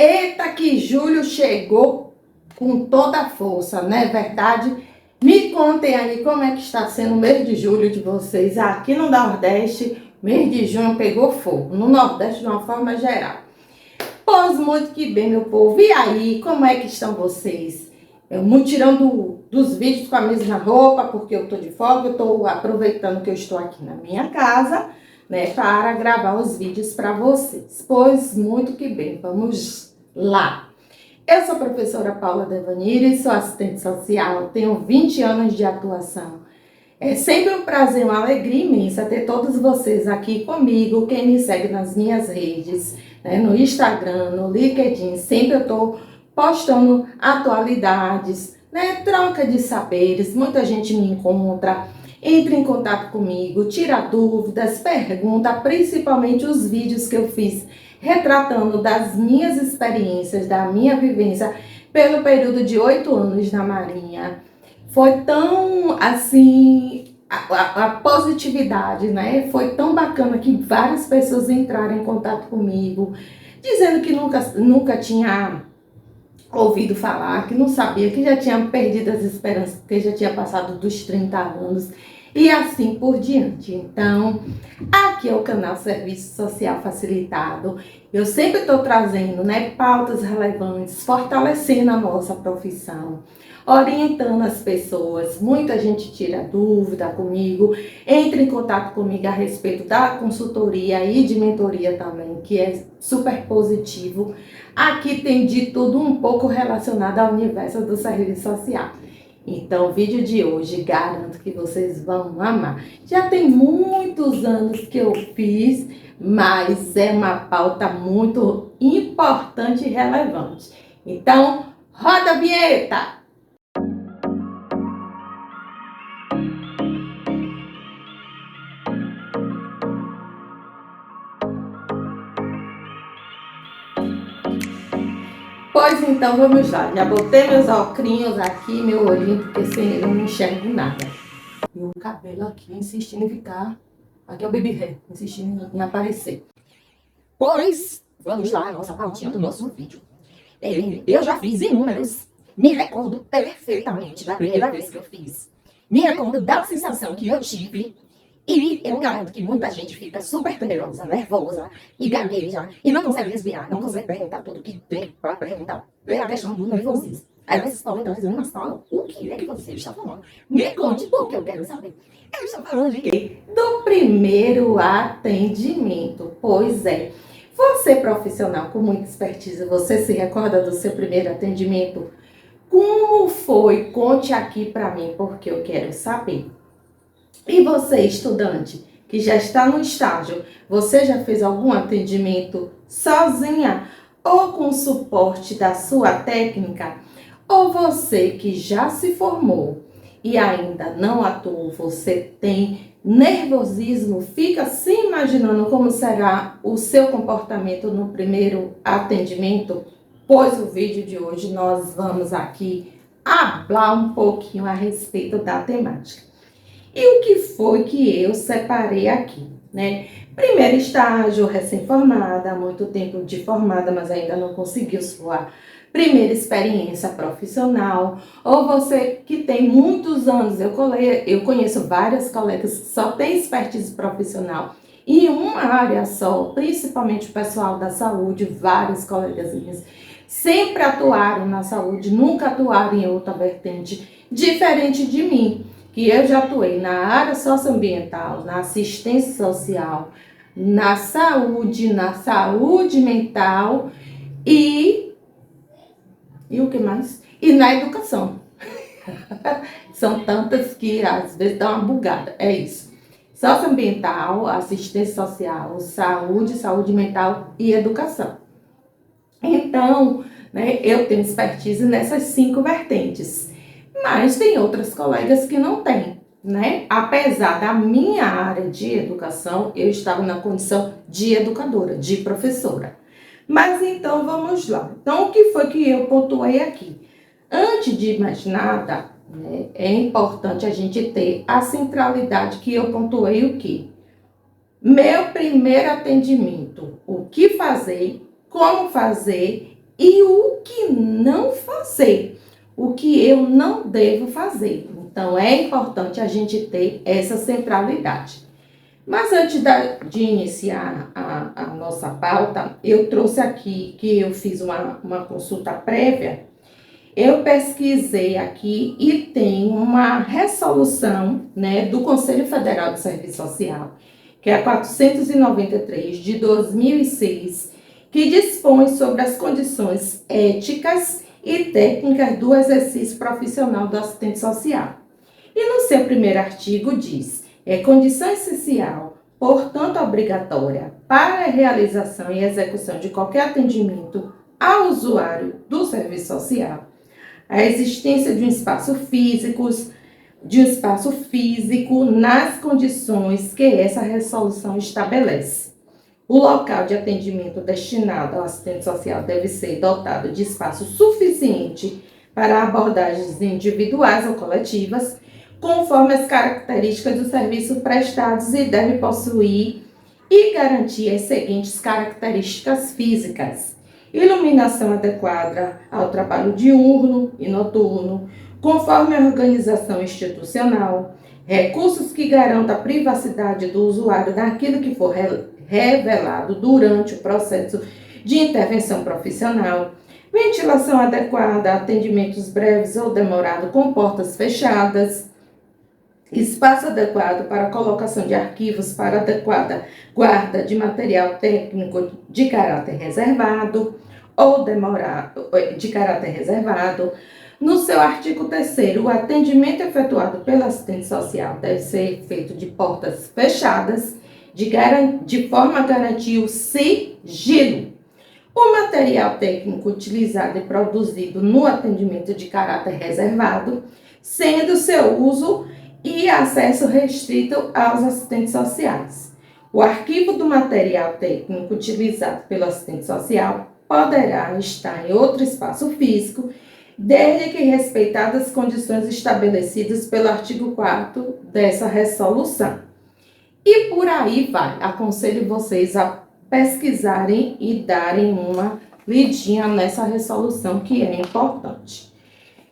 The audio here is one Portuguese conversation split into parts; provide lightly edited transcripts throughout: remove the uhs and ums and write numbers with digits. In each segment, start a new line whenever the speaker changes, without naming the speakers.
Eita, que julho chegou com toda a força, não é verdade? Me contem aí como é que está sendo o mês de julho de vocês. Aqui no Nordeste, mês de junho pegou fogo. No Nordeste, de uma forma geral. Pois muito que bem, meu povo. E aí, como é que estão vocês? Eu tirando dos vídeos com a mesma roupa, porque eu tô de folga, eu tô aproveitando que eu estou aqui na minha casa, né, para gravar os vídeos para vocês. Pois muito que bem, vamos lá. Eu sou a professora Paula Devaniri, sou assistente social, tenho 20 anos de atuação. É sempre um prazer, uma alegria imensa ter todos vocês aqui comigo, quem me segue nas minhas redes, né, no Instagram, no LinkedIn, sempre eu estou postando atualidades, né, troca de saberes, muita gente me encontra, entra em contato comigo, tira dúvidas, pergunta, principalmente os vídeos que eu fiz retratando das minhas experiências, da minha vivência pelo período de 8 anos na Marinha. Foi tão, assim, a positividade, né? Foi tão bacana que várias pessoas entraram em contato comigo, dizendo que nunca tinha ouvido falar, que não sabia, que já tinha perdido as esperanças, que já tinha passado dos 30 anos, e assim por diante. Então, aqui é o canal Serviço Social Facilitado. Eu sempre estou trazendo, né, pautas relevantes, fortalecendo a nossa profissão, orientando as pessoas. Muita gente tira dúvida comigo, entra em contato comigo a respeito da consultoria e de mentoria também, que é super positivo. Aqui tem de tudo um pouco relacionado ao universo do serviço social. Então, o vídeo de hoje, garanto que vocês vão amar. Já tem muitos anos que eu fiz, mas é uma pauta muito importante e relevante. Então, roda a vinheta! Pois então, vamos lá. Já botei meus óculos aqui, meu olhinho, porque sem ele eu não enxergo nada. E o cabelo aqui insistindo em ficar. Aqui é o baby hair, insistindo em aparecer.
Pois, vamos lá, a nossa pautinha do nosso vídeo. Eu já fiz inúmeros. Me recordo perfeitamente da primeira vez que eu fiz. Me recordo da sensação que eu tive. E eu garanto que muita gente fica super temerosa, nervosa e gagueja. E não consegue respirar, não consegue perguntar tudo que tem para perguntar. Pela questão do nervosismo. Às vezes falam, então, dizendo na sala, o que é que você está falando? Me conte, porque eu quero saber. Eu estou falando de quê?
Do primeiro atendimento. Pois é. Você, profissional com muita expertise, você se recorda do seu primeiro atendimento? Como foi? Conte aqui para mim, porque eu quero saber. E você, estudante, que já está no estágio, você já fez algum atendimento sozinha ou com suporte da sua técnica? Ou você que já se formou e ainda não atuou, você tem nervosismo, fica se imaginando como será o seu comportamento no primeiro atendimento? Pois o vídeo de hoje nós vamos aqui falar um pouquinho a respeito da temática. E o que foi que eu separei aqui, né? Primeiro estágio, recém-formada, há muito tempo de formada, mas ainda não conseguiu sua primeira experiência profissional. Ou você que tem muitos anos, eu conheço várias colegas que só têm expertise profissional em uma área só, principalmente o pessoal da saúde, vários colegas minhas sempre atuaram na saúde, nunca atuaram em outra vertente, diferente de mim, que eu já atuei na área socioambiental, na assistência social, na saúde mental e o que mais? E na educação. São tantas que às vezes dá uma bugada, é isso. Socioambiental, assistência social, saúde mental e educação. Então, né, eu tenho expertise nessas 5 vertentes. Mas tem outras colegas que não têm, né? Apesar da minha área de educação, eu estava na condição de educadora, de professora. Mas então vamos lá. Então, o que foi que eu pontuei aqui? Antes de mais nada, né, é importante a gente ter a centralidade que eu pontuei o quê? Meu primeiro atendimento, o que fazer, como fazer e o que não fazer, o que eu não devo fazer. Então, é importante a gente ter essa centralidade. Mas antes de iniciar a nossa pauta, eu trouxe aqui que eu fiz uma consulta prévia. Eu pesquisei aqui e tem uma resolução, né, do Conselho Federal de Serviço Social, que é a 493 de 2006, que dispõe sobre as condições éticas e técnicas do exercício profissional do assistente social. E no seu primeiro artigo diz: é condição essencial, portanto obrigatória, para a realização e execução de qualquer atendimento ao usuário do serviço social, a existência de um espaço físico nas condições que essa resolução estabelece. O local de atendimento destinado ao assistente social deve ser dotado de espaço suficiente para abordagens individuais ou coletivas, conforme as características do serviço prestados, e deve possuir e garantir as seguintes características físicas: iluminação adequada ao trabalho diurno e noturno, conforme a organização institucional, recursos que garantam a privacidade do usuário daquilo que for revelado durante o processo de intervenção profissional, ventilação adequada, atendimentos breves ou demorados com portas fechadas, espaço adequado para a colocação de arquivos para adequada guarda de material técnico de caráter reservado ou de caráter reservado. No seu artigo 3º, o atendimento efetuado pelo assistente social deve ser feito de portas fechadas, de forma a garantir o sigilo. O material técnico utilizado e produzido no atendimento de caráter reservado, sendo seu uso e acesso restrito aos assistentes sociais. O arquivo do material técnico utilizado pelo assistente social poderá estar em outro espaço físico, desde que respeitadas as condições estabelecidas pelo artigo 4º dessa resolução. E por aí vai. Aconselho vocês a pesquisarem e darem uma lidinha nessa resolução, que é importante.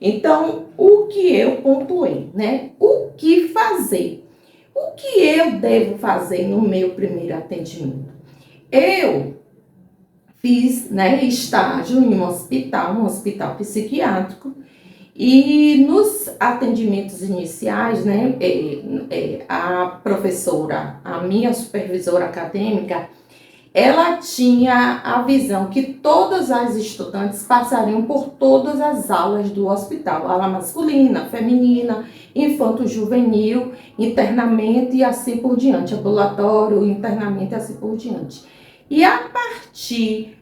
Então, o que eu pontuei, né? O que fazer? O que eu devo fazer no meu primeiro atendimento? Eu fiz, né, estágio em um hospital psiquiátrico, e nos atendimentos iniciais, né, a professora, a minha supervisora acadêmica, ela tinha a visão que todas as estudantes passariam por todas as aulas do hospital, ala masculina, feminina, infanto-juvenil, internamento e assim por diante, ambulatório, internamento e assim por diante. E a partir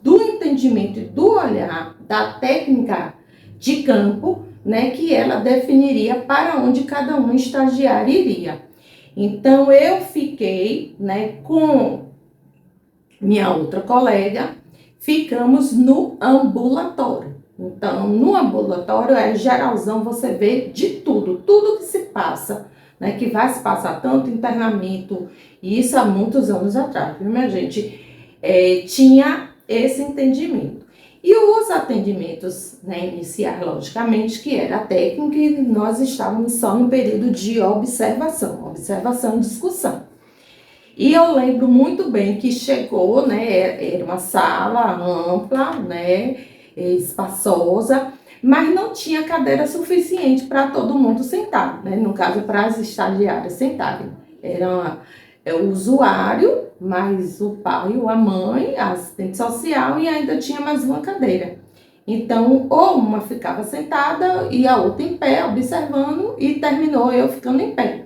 do entendimento e do olhar da técnica de campo, né, que ela definiria para onde cada um estagiário iria. Então, eu fiquei, né, com minha outra colega, ficamos no ambulatório. Então, no ambulatório é geralzão, você vê de tudo que se passa, né, que vai se passar tanto internamento, e isso há muitos anos atrás, viu, minha gente? Tinha esse entendimento. E os atendimentos, né, iniciais, logicamente, que era técnico, e nós estávamos só no período de observação e discussão. E eu lembro muito bem que chegou, né, era uma sala ampla, né, espaçosa, mas não tinha cadeira suficiente para todo mundo sentar, né, no caso, para as estagiárias sentarem. Era o usuário, mais o pai ou a mãe, a assistente social, e ainda tinha mais uma cadeira. Então, ou uma ficava sentada e a outra em pé, observando, e terminou eu ficando em pé.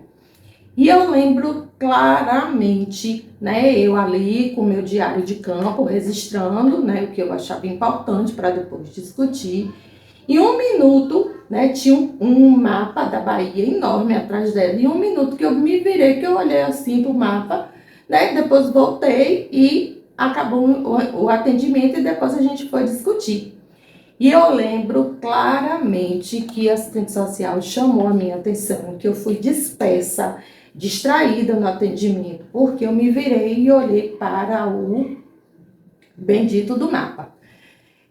E eu lembro claramente, né, eu ali com o meu diário de campo, registrando, né, o que eu achava importante para depois discutir. Em 1 minuto, né, tinha um mapa da Bahia enorme atrás dela. Em 1 minuto que eu me virei, que eu olhei assim pro mapa, né, depois voltei e acabou o atendimento, e depois a gente foi discutir. E eu lembro claramente que a assistente social chamou a minha atenção, que eu fui dispersa, distraída no atendimento, porque eu me virei e olhei para o bendito do mapa.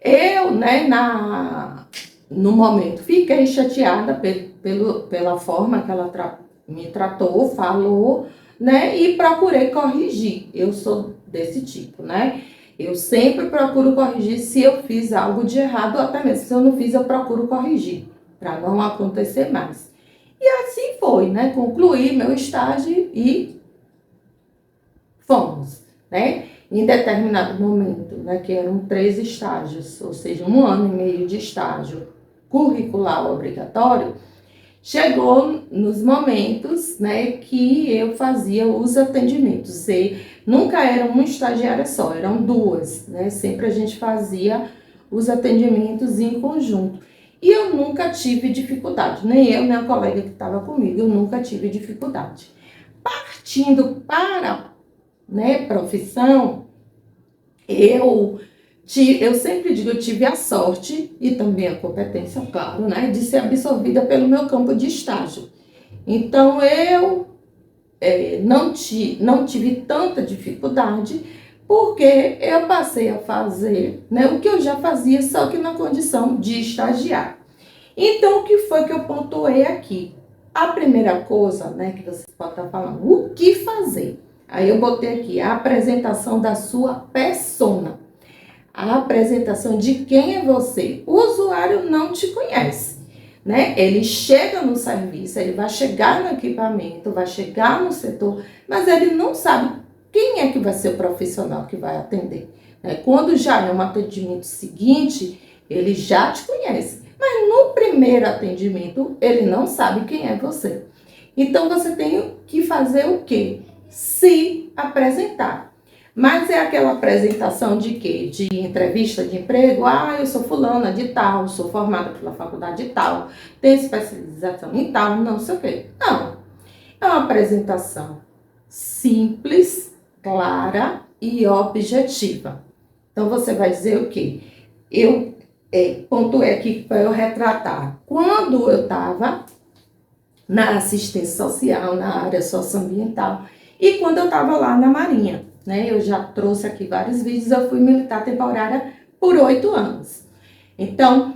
Eu, né, no momento, fiquei chateada pela forma que ela me tratou, falou, né, e procurei corrigir. Eu sou desse tipo, né? Eu sempre procuro corrigir se eu fiz algo de errado, ou até mesmo se eu não fiz, eu procuro corrigir, para não acontecer mais. E assim foi, né? Concluí meu estágio e fomos, né? Em determinado momento, né, que eram 3 estágios, ou seja, 1 ano e meio de estágio curricular obrigatório, chegou nos momentos, né, que eu fazia os atendimentos. E nunca era uma estagiária só, eram 2, né? Sempre a gente fazia os atendimentos em conjunto. E eu nunca tive dificuldade, nem eu, nem a colega que estava comigo, eu nunca tive dificuldade. Partindo para, né, profissão, eu sempre digo, eu tive a sorte e também a competência, claro, né, de ser absorvida pelo meu campo de estágio. Então, eu não tive tanta dificuldade, porque eu passei a fazer, né, o que eu já fazia, só que na condição de estagiário. Então, o que foi que eu pontuei aqui? A primeira coisa, né, que você pode estar falando, o que fazer? Aí eu botei aqui a apresentação da sua persona. A apresentação de quem é você. O usuário não te conhece, né? Ele chega no serviço, ele vai chegar no equipamento, vai chegar no setor, mas ele não sabe quem é que vai ser o profissional que vai atender, né? Quando já é um atendimento seguinte, ele já te conhece, mas no primeiro atendimento, ele não sabe quem é você. Então, você tem que fazer o quê? Se apresentar. Mas é aquela apresentação de quê? De entrevista de emprego? Ah, eu sou fulana de tal, sou formada pela faculdade de tal, tenho especialização em tal, não sei o quê. Não. É uma apresentação simples, clara e objetiva. Então, você vai dizer o quê? Eu pontuei aqui para eu retratar. Quando eu estava na assistência social, na área socioambiental, e quando eu estava lá na Marinha, né? Eu já trouxe aqui vários vídeos, eu fui militar temporária por 8 anos. Então,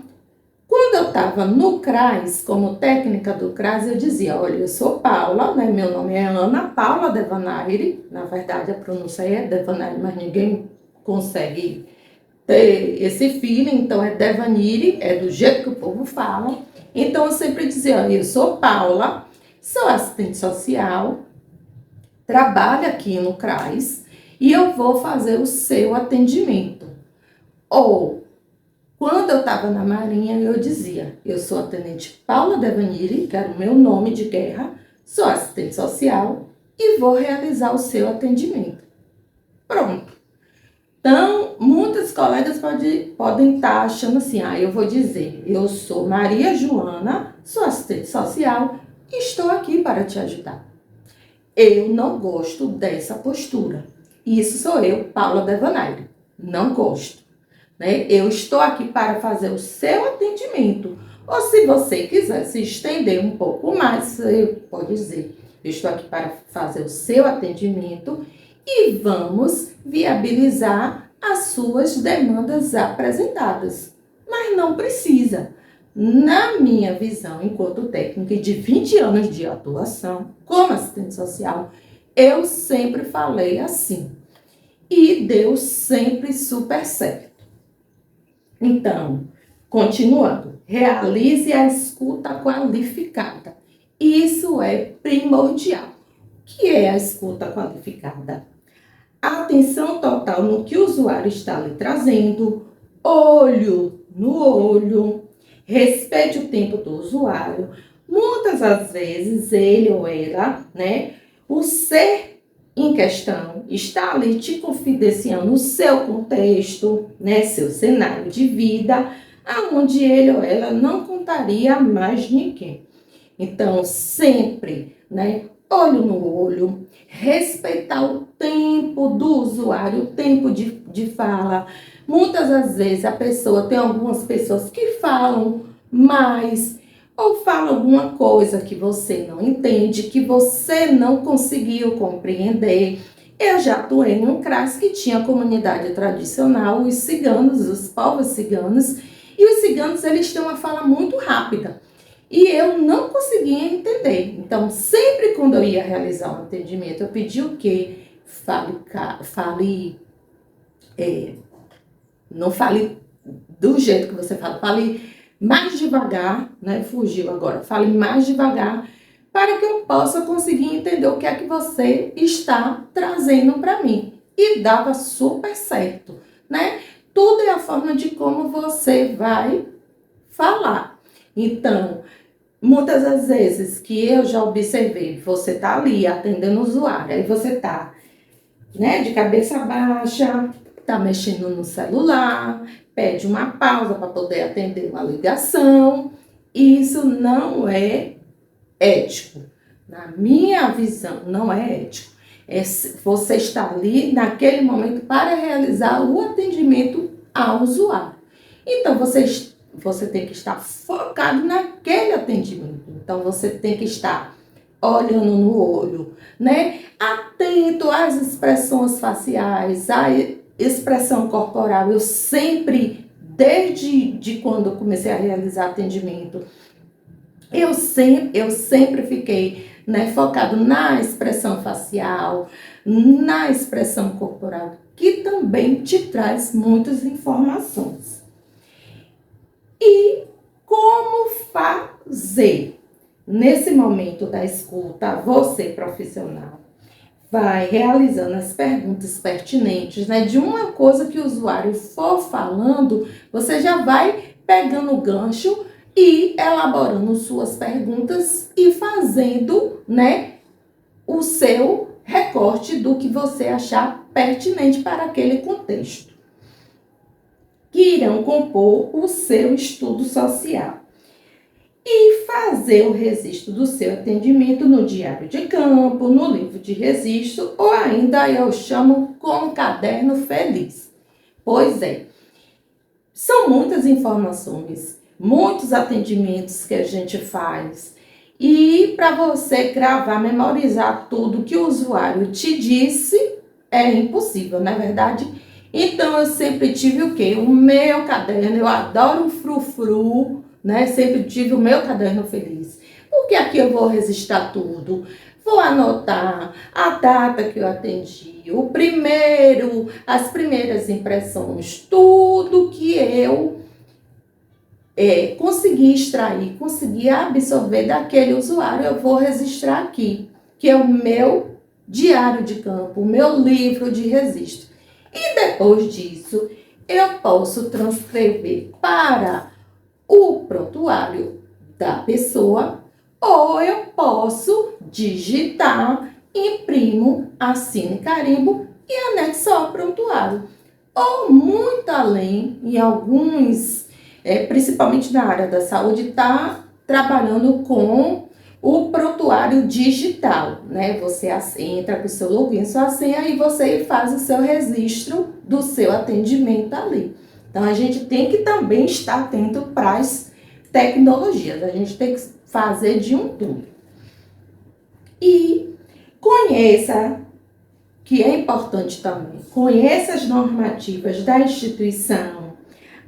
quando eu estava no CRAS, como técnica do CRAS, eu dizia, olha, eu sou Paula, né? Meu nome é Ana Paula Devanaire, na verdade a pronúncia é Devanaire, mas ninguém consegue ter esse feeling, então é Devanire, é do jeito que o povo fala. Então eu sempre dizia, eu sou Paula, sou assistente social, trabalho aqui no CRAS e eu vou fazer o seu atendimento. Ou, quando eu estava na Marinha, eu dizia, eu sou a tenente Paula Devanire, que era o meu nome de guerra, sou assistente social e vou realizar o seu atendimento. Pronto. Então, muitas colegas podem estar achando assim, eu vou dizer, eu sou Maria Joana, sou assistente social e estou aqui para te ajudar. Eu não gosto dessa postura. Isso sou eu, Paula Devanaire. Não gosto, né? Eu estou aqui para fazer o seu atendimento. Ou se você quiser se estender um pouco mais, você pode dizer, eu estou aqui para fazer o seu atendimento e vamos viabilizar as suas demandas apresentadas. Mas não precisa. Na minha visão, enquanto técnica de 20 anos de atuação como assistente social, eu sempre falei assim. E deu sempre super certo. Então, continuando, realize a escuta qualificada. Isso é primordial. O que é a escuta qualificada? Atenção total no que o usuário está lhe trazendo, olho no olho, respeite o tempo do usuário. Muitas das vezes, ele ou ela, né, o ser em questão está ali te confidenciando o seu contexto, né, seu cenário de vida, aonde ele ou ela não contaria a mais ninguém. Então, sempre, né, olho no olho, respeitar o tempo do usuário, o tempo de fala. Muitas das vezes tem algumas pessoas que falam mais ou falam alguma coisa que você não entende, que você não conseguiu compreender. Eu já atuei num CRAS que tinha a comunidade tradicional, os ciganos, os povos ciganos, e os ciganos, eles têm uma fala muito rápida. E eu não conseguia entender. Então, sempre quando eu ia realizar um atendimento, eu pedia o quê? Não fale do jeito que você fala, fale mais devagar, né? Fugiu agora, fale mais devagar, para que eu possa conseguir entender o que é que você está trazendo para mim. E dava super certo, né? Tudo é a forma de como você vai falar. Então, muitas das vezes que eu já observei, você tá ali atendendo o usuário, aí você tá, né, de cabeça baixa, tá mexendo no celular, pede uma pausa para poder atender uma ligação. Isso não é ético. Na minha visão, não é ético. Você está ali naquele momento para realizar o atendimento ao usuário. Então, você tem que estar focado naquele atendimento. Então, você tem que estar olhando no olho, né? Atento às expressões faciais, à expressão corporal. Eu sempre, desde quando eu comecei a realizar atendimento, eu sempre fiquei, né, focado na expressão facial, na expressão corporal, que também te traz muitas informações. E como fazer? Nesse momento da escuta, você profissional vai realizando as perguntas pertinentes, né? De uma coisa que o usuário for falando, você já vai pegando o gancho e elaborando suas perguntas e fazendo, né, o seu recorte do que você achar pertinente para aquele contexto, que irão compor o seu estudo social. E fazer o registro do seu atendimento no diário de campo, no livro de registro, ou ainda eu chamo com caderno feliz. Pois é, são muitas informações, muitos atendimentos que a gente faz. E para você gravar, memorizar tudo que o usuário te disse, é impossível, não é verdade? Então, eu sempre tive o quê? O meu caderno, eu adoro um frufru, né? Sempre tive o meu caderno feliz. Porque aqui eu vou registrar tudo. Vou anotar a data que eu atendi, as primeiras impressões, tudo que eu consegui extrair, consegui absorver daquele usuário, eu vou registrar aqui, que é o meu diário de campo, o meu livro de registro. E depois disso, eu posso transcrever para o prontuário da pessoa, ou eu posso digitar, imprimo, assino e carimbo e anexo ao prontuário. Ou muito além, em alguns, principalmente na área da saúde, está trabalhando com o prontuário digital, né? Você entra com o seu login, sua senha e você faz o seu registro do seu atendimento ali. Então, a gente tem que também estar atento para as tecnologias. A gente tem que fazer de um tudo. E conheça, que é importante também, conheça as normativas da instituição,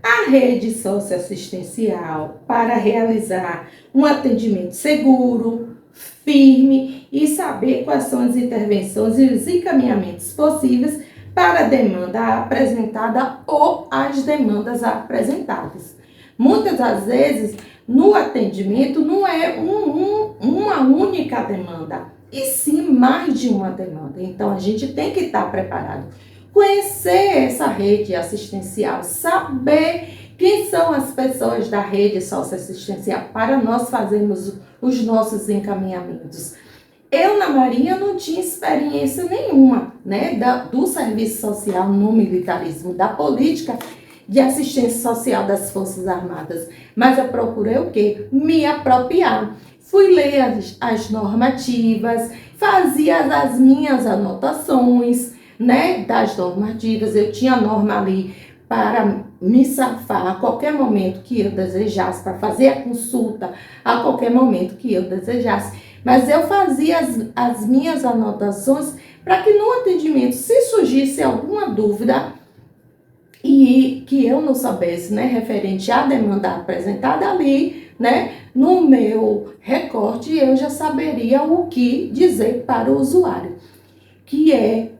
a rede socioassistencial para realizar um atendimento seguro, firme e saber quais são as intervenções e os encaminhamentos possíveis para a demanda apresentada ou as demandas apresentadas. Muitas das vezes, no atendimento, não é uma única demanda, e sim mais de uma demanda. Então, a gente tem que estar preparado. Conhecer essa rede assistencial, saber quem são as pessoas da rede socioassistencial para nós fazermos os nossos encaminhamentos. Eu, na Marinha, não tinha experiência nenhuma, né, do serviço social no militarismo, da política de assistência social das Forças Armadas. Mas eu procurei o quê? Me apropriar. Fui ler as normativas, fazia as minhas anotações, né, das normativas. Eu tinha norma ali para me safar a qualquer momento que eu desejasse, para fazer a consulta a qualquer momento que eu desejasse. Mas eu fazia as minhas anotações para que no atendimento, se surgisse alguma dúvida e que eu não soubesse, né, referente à demanda apresentada ali, né, no meu recorte, eu já saberia o que dizer para o usuário, que é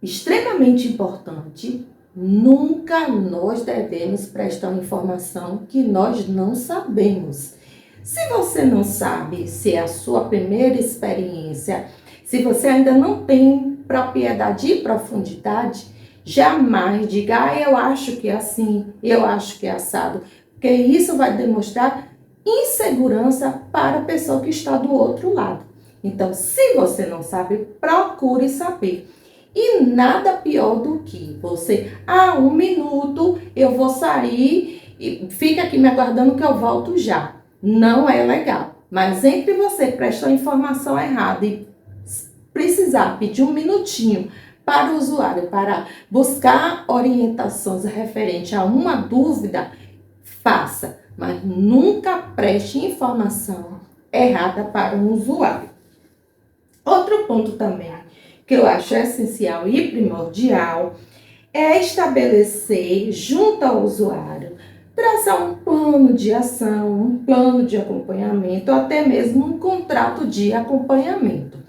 extremamente importante. Nunca nós devemos prestar informação que nós não sabemos. Se você não sabe, se é a sua primeira experiência, se você ainda não tem propriedade e profundidade, jamais diga, eu acho que é assim, eu acho que é assado, porque isso vai demonstrar insegurança para a pessoa que está do outro lado. Então, se você não sabe, procure saber. E nada pior do que você, 1 minuto, eu vou sair e fica aqui me aguardando que eu volto já. Não é legal. Mas entre você prestar a informação errada e precisar pedir 1 minutinho para o usuário, para buscar orientações referente a uma dúvida, faça. Mas nunca preste informação errada para um usuário. Outro ponto também que eu acho essencial e primordial é estabelecer junto ao usuário, traçar um plano de ação, um plano de acompanhamento, ou até mesmo um contrato de acompanhamento.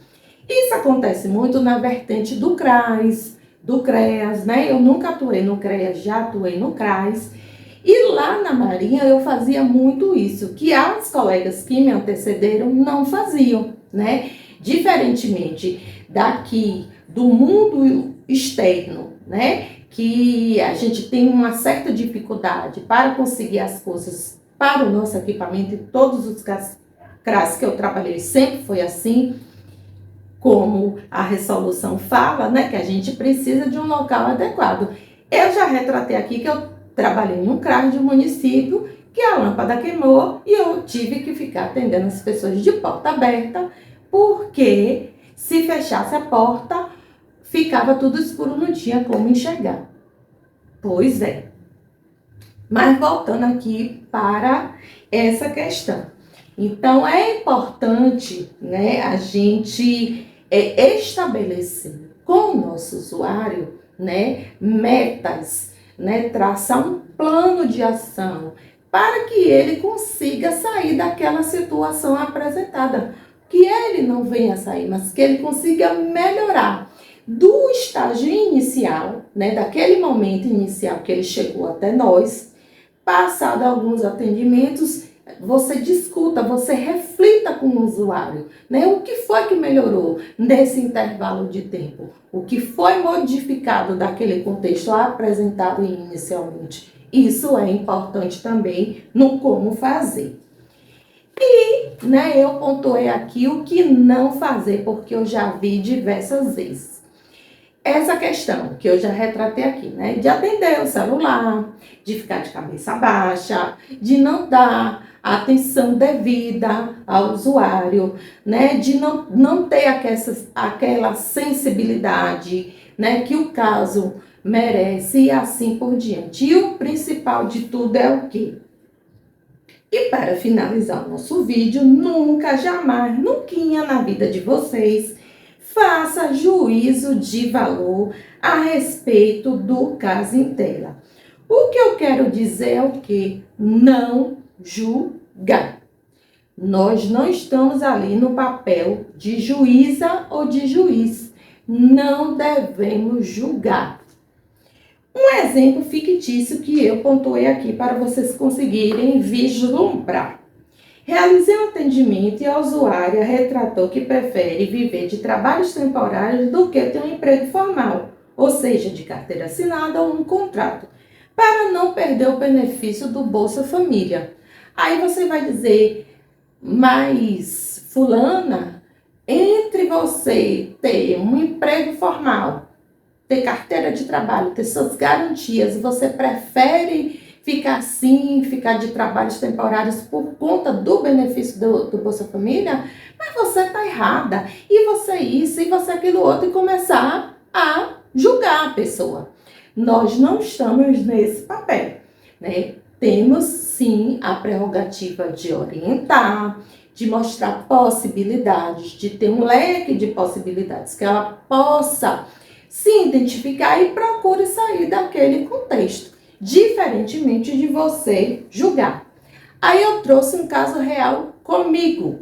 Isso acontece muito na vertente do CRAS, do CREAS, né? Eu nunca atuei no CREAS, já atuei no CRAS. E lá na Marinha eu fazia muito isso, que as colegas que me antecederam não faziam, né? Diferentemente daqui do mundo externo, né? Que a gente tem uma certa dificuldade para conseguir as coisas para o nosso equipamento, e todos os CRAS que eu trabalhei sempre foi assim, como a resolução fala, né? Que a gente precisa de um local adequado. Eu já retratei aqui que eu trabalhei em um CRAS de um município que a lâmpada queimou e eu tive que ficar atendendo as pessoas de porta aberta, porque se fechasse a porta, ficava tudo escuro, não tinha como enxergar. Pois é. Mas voltando aqui para essa questão. Então, é importante, né, a gente estabelecer com o nosso usuário, né, metas, né, traçar um plano de ação para que ele consiga sair daquela situação apresentada. Que ele não venha sair, mas que ele consiga melhorar do estágio inicial, né, daquele momento inicial que ele chegou até nós, passado alguns atendimentos, você discuta, você reflita com o usuário, né? O que foi que melhorou nesse intervalo de tempo? O que foi modificado daquele contexto apresentado inicialmente? Isso é importante também no como fazer. E, né, eu pontuei aqui o que não fazer, porque eu já vi diversas vezes. Essa questão que eu já retratei aqui, né, de atender o celular, de ficar de cabeça baixa, de não dar a atenção devida ao usuário, né, de não ter aquela sensibilidade, né, que o caso merece e assim por diante. E o principal de tudo é o quê? E para finalizar o nosso vídeo, nunca, jamais, nunca na vida de vocês, faça juízo de valor a respeito do caso em tela. O que eu quero dizer é o quê? Não julgar. Nós não estamos ali no papel de juíza ou de juiz. Não devemos julgar. Um exemplo fictício que eu pontuei aqui para vocês conseguirem vislumbrar. Realizei um atendimento e a usuária retratou que prefere viver de trabalhos temporários do que ter um emprego formal, ou seja, de carteira assinada ou um contrato, para não perder o benefício do Bolsa Família. Aí você vai dizer, mas fulana, entre você ter um emprego formal, ter carteira de trabalho, ter suas garantias, você prefere ficar assim, ficar de trabalhos temporários por conta do benefício do Bolsa Família, mas você está errada, e você isso, e você aquilo outro, e começar a julgar a pessoa. Nós não estamos nesse papel, né? Temos sim a prerrogativa de orientar, de mostrar possibilidades, de ter um leque de possibilidades, que ela possa se identificar e procure sair daquele contexto, diferentemente de você julgar. Aí eu trouxe um caso real comigo.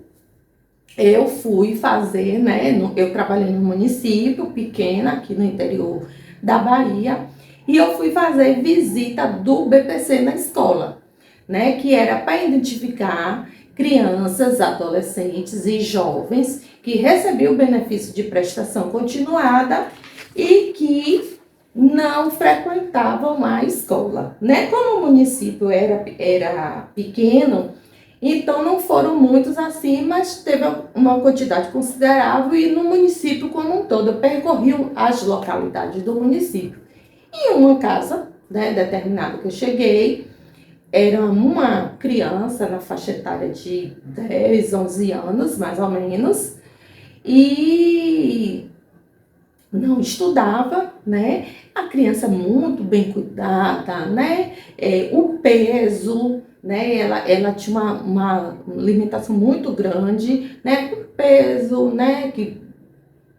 Eu fui fazer, né? Eu trabalhei num município pequeno, aqui no interior da Bahia, e eu fui fazer visita do BPC na escola, né? Que era para identificar crianças, adolescentes e jovens que recebiam o benefício de prestação continuada e que não frequentavam a escola, né? Como o município era pequeno, então não foram muitos assim, mas teve uma quantidade considerável e no município como um todo, eu percorri as localidades do município. Em uma casa, né, determinada que eu cheguei, era uma criança na faixa etária de 10, 11 anos, mais ou menos, e não estudava, né? A criança muito bem cuidada, né? O peso, né? Ela tinha uma limitação muito grande, né? O peso, né? Que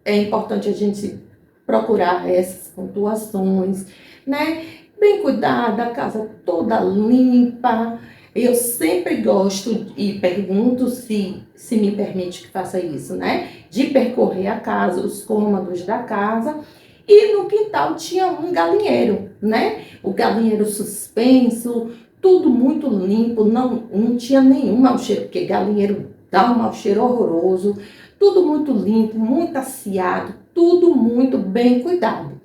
é importante a gente procurar essas pontuações, né? Bem cuidada, a casa toda limpa. Eu sempre gosto e pergunto se me permite que faça isso, né? De percorrer a casa, os cômodos da casa. E no quintal tinha um galinheiro, né? O galinheiro suspenso, tudo muito limpo, não tinha nenhum mau cheiro, porque galinheiro dá um mau cheiro horroroso. Tudo muito limpo, muito asseado, tudo muito bem cuidado.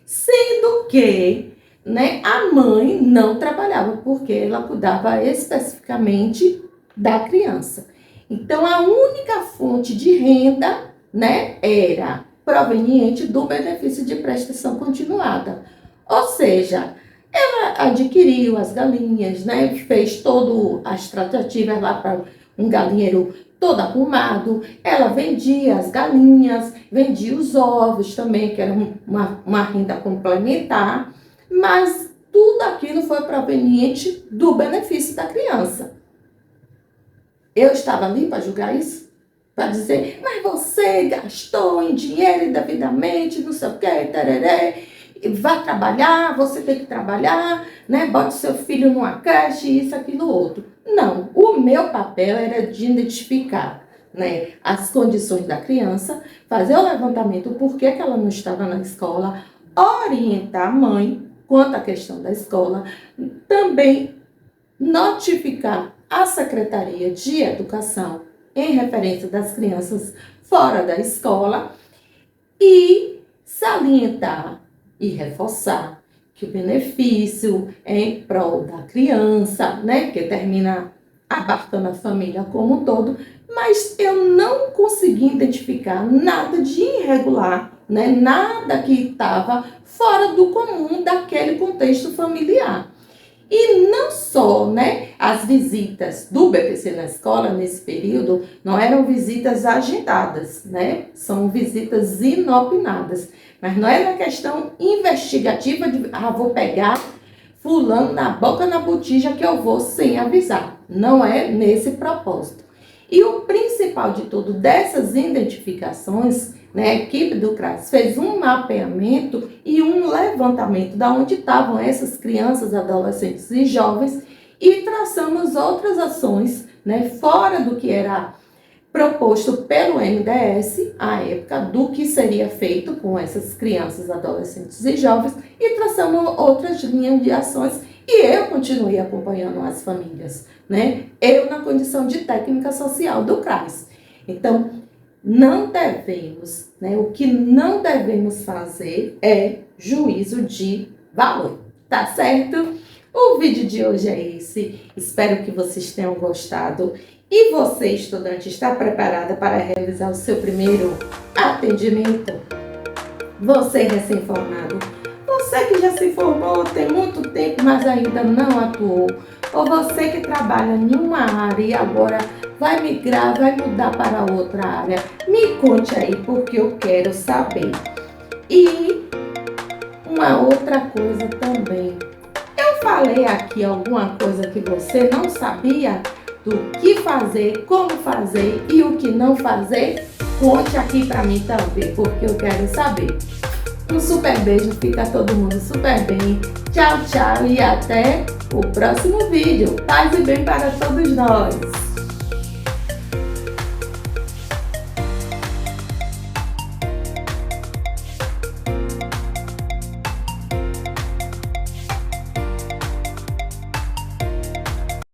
Sendo que, né, a mãe não trabalhava, porque ela cuidava especificamente da criança. Então, a única fonte de renda, né, era proveniente do benefício de prestação continuada. Ou seja, ela adquiriu as galinhas, né, fez todas as tratativas lá para um galinheiro todo arrumado, ela vendia as galinhas, vendia os ovos também, que era uma renda complementar, mas tudo aquilo foi proveniente do benefício da criança. Eu estava ali para julgar isso? Para dizer, mas você gastou em dinheiro indevidamente, não sei o quê, tereré, vá trabalhar, você tem que trabalhar, né? Bote seu filho numa creche, isso, aquilo, outro. Não, o meu papel era de identificar, né, as condições da criança, fazer o levantamento, por que ela não estava na escola, orientar a mãe quanto à questão da escola, também notificar a Secretaria de Educação em referência das crianças fora da escola e salientar e reforçar que o benefício é em prol da criança, né, que termina abarcando a família como um todo, mas eu não consegui identificar nada de irregular, né, nada que estava fora do comum daquele contexto familiar. E não só, né, as visitas do BPC na escola nesse período não eram visitas agendadas, né? São visitas inopinadas. Mas não é na questão investigativa de, vou pegar fulano na boca na botija que eu vou sem avisar. Não é nesse propósito. E o principal de tudo dessas identificações, né, a equipe do CRAS fez um mapeamento e um levantamento de onde estavam essas crianças, adolescentes e jovens e traçamos outras ações, né, fora do que era proposto pelo MDS, à época, do que seria feito com essas crianças, adolescentes e jovens e traçamos outras linhas de ações e eu continuei acompanhando as famílias, né? Eu na condição de técnica social do CRAS. Então, não devemos, né? O que não devemos fazer é juízo de valor, tá certo? O vídeo de hoje é esse. Espero que vocês tenham gostado. E você, estudante, está preparada para realizar o seu primeiro atendimento? Você recém-formado? Você que já se formou tem muito tempo, mas ainda não atuou? Ou você que trabalha em uma área e agora vai migrar, vai mudar para outra área? Me conte aí, porque eu quero saber. E uma outra coisa também. Eu falei aqui alguma coisa que você não sabia? do que fazer, como fazer e o que não fazer? Conte aqui pra mim também, porque eu quero saber. Um super beijo, fica todo mundo super bem. Tchau, tchau e até o próximo vídeo. Paz e bem para todos nós.